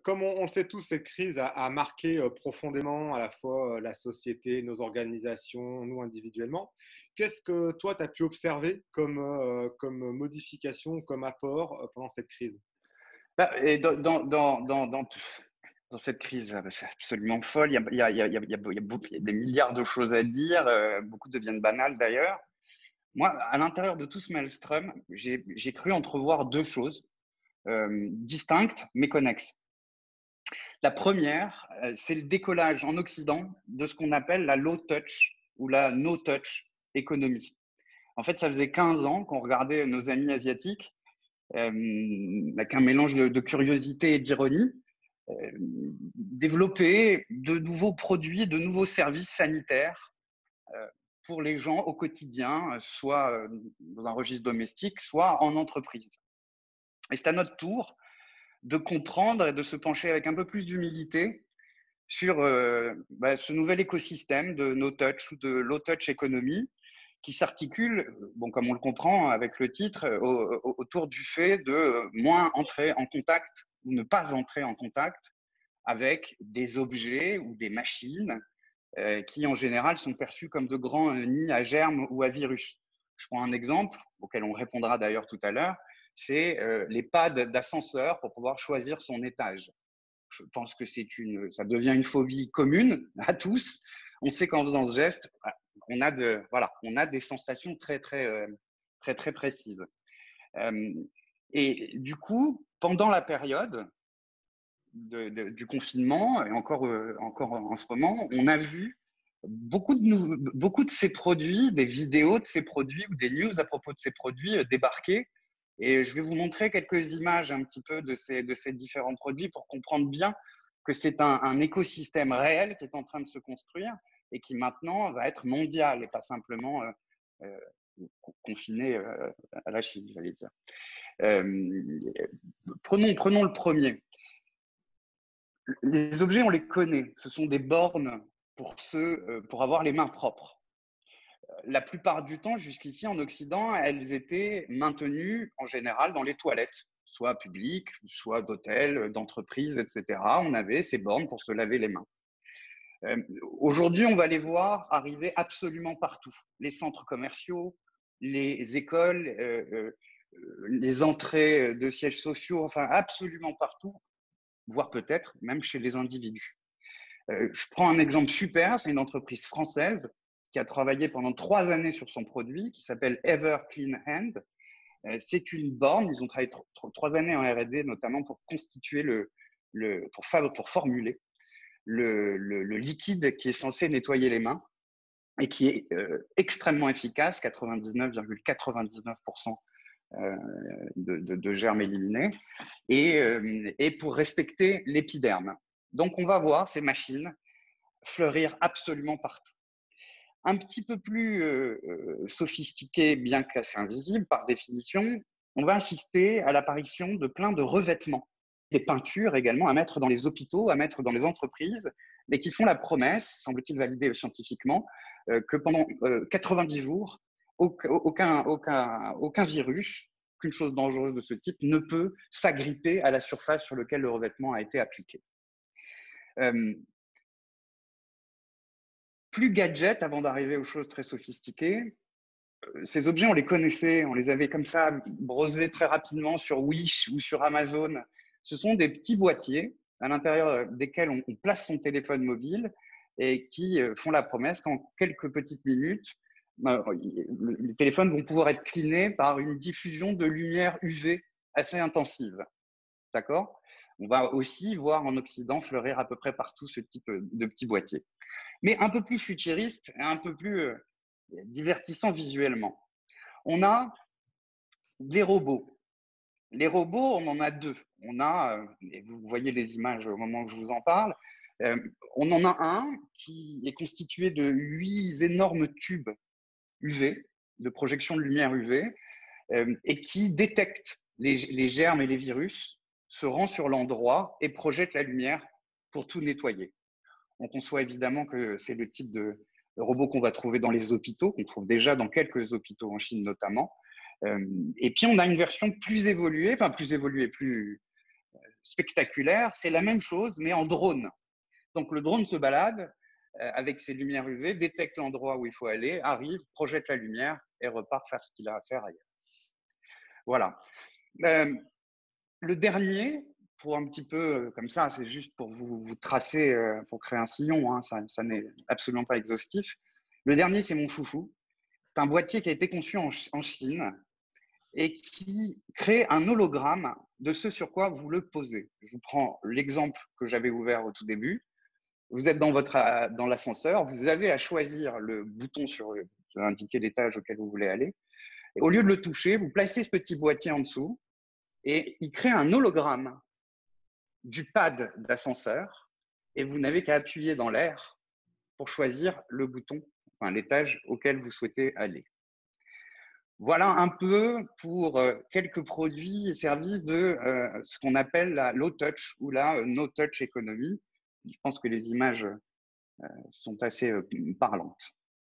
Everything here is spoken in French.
Comme on le sait tous, cette crise a marqué profondément à la fois la société, nos organisations, nous individuellement. Qu'est-ce que toi, tu as pu observer comme modification, comme apport pendant cette crise? Bah, et dans cette crise c'est absolument folle, il y a des milliards de choses à dire, beaucoup deviennent banales d'ailleurs. Moi, à l'intérieur de tout ce maelstrom, j'ai cru entrevoir deux choses distinctes mais connexes. La première, c'est le décollage en Occident de ce qu'on appelle la low touch ou la no touch économie. En fait, ça faisait 15 ans qu'on regardait nos amis asiatiques avec un mélange de curiosité et d'ironie, développer de nouveaux produits, de nouveaux services sanitaires pour les gens au quotidien, soit dans un registre domestique, soit en entreprise. Et c'est à notre tour de comprendre et de se pencher avec un peu plus d'humilité sur ce nouvel écosystème de no touch ou de low touch économie qui s'articule, bon, comme on le comprend avec le titre, autour du fait de moins entrer en contact ou ne pas entrer en contact avec des objets ou des machines qui, en général, sont perçus comme de grands nids à germes ou à virus. Je prends un exemple, auquel on répondra d'ailleurs tout à l'heure, c'est les pads d'ascenseur pour pouvoir choisir son étage. Je pense que ça devient une phobie commune à tous. On sait qu'en faisant ce geste, on a des sensations très précises. Et du coup, pendant la période du confinement, et encore en ce moment, on a vu beaucoup de ces produits, des vidéos de ces produits ou des news à propos de ces produits débarquer. Et je vais vous montrer quelques images un petit peu de ces différents produits pour comprendre bien que c'est un écosystème réel qui est en train de se construire et qui maintenant va être mondial et pas simplement euh, confiné à la Chine, j'allais dire. Euh, prenons le premier. Les objets, on les connaît. Ce sont des bornes pour avoir les mains propres. La plupart du temps, jusqu'ici en Occident, elles étaient maintenues en général dans les toilettes, soit publiques, soit d'hôtels, d'entreprises, etc. On avait ces bornes pour se laver les mains. Aujourd'hui, on va les voir arriver absolument partout. Les centres commerciaux, les écoles, les entrées de sièges sociaux, enfin absolument partout, voire peut-être même chez les individus. Je prends un exemple super, c'est une entreprise française qui a travaillé pendant 3 années sur son produit, qui s'appelle Ever Clean Hand. C'est une borne, ils ont travaillé 3 années en R&D, notamment pour constituer pour formuler le liquide qui est censé nettoyer les mains et qui est extrêmement efficace, 99,99% de germes éliminés, et pour respecter l'épiderme. Donc, on va voir ces machines fleurir absolument partout. Un petit peu plus sophistiqué, bien qu'assez invisible par définition, on va assister à l'apparition de plein de revêtements, des peintures également à mettre dans les hôpitaux, à mettre dans les entreprises, mais qui font la promesse, semble-t-il validée scientifiquement, que pendant 90 jours, aucun virus, aucune chose dangereuse de ce type ne peut s'agripper à la surface sur laquelle le revêtement a été appliqué. Plus gadget avant d'arriver aux choses très sophistiquées. Ces objets, on les connaissait, on les avait comme ça brosés très rapidement sur Wish ou sur Amazon. Ce sont des petits boîtiers à l'intérieur desquels on place son téléphone mobile et qui font la promesse qu'en quelques petites minutes, les téléphones vont pouvoir être cleanés par une diffusion de lumière UV assez intensive. D'accord ? On va aussi voir en Occident fleurir à peu près partout ce type de petits boîtiers. Mais un peu plus futuriste et un peu plus divertissant visuellement. On a des robots. Les robots, on en a deux. On a, et vous voyez les images au moment où je vous en parle, on en a un qui est constitué de 8 énormes tubes UV, de projection de lumière UV, et qui détecte les germes et les virus, se rend sur l'endroit et projette la lumière pour tout nettoyer. On conçoit évidemment que c'est le type de robot qu'on va trouver dans les hôpitaux, qu'on trouve déjà dans quelques hôpitaux en Chine notamment. Et puis on a une version plus évoluée, plus spectaculaire, c'est la même chose, mais en drone. Donc, le drone se balade avec ses lumières UV, détecte l'endroit où il faut aller, arrive, projette la lumière et repart faire ce qu'il a à faire ailleurs. Voilà. Le dernier, pour un petit peu comme ça, c'est juste pour vous tracer, pour créer un sillon, hein, ça n'est absolument pas exhaustif. Le dernier, c'est mon foufou. C'est un boîtier qui a été conçu en Chine et qui crée un hologramme de ce sur quoi vous le posez. Je vous prends l'exemple que j'avais ouvert au tout début. Vous êtes dans l'ascenseur, vous avez à choisir le bouton sur indiquer l'étage auquel vous voulez aller. Et au lieu de le toucher, vous placez ce petit boîtier en dessous et il crée un hologramme du pad d'ascenseur et vous n'avez qu'à appuyer dans l'air pour choisir le bouton, enfin l'étage auquel vous souhaitez aller. Voilà un peu pour quelques produits et services de ce qu'on appelle la low touch ou la no touch economy. Je pense que les images sont assez parlantes.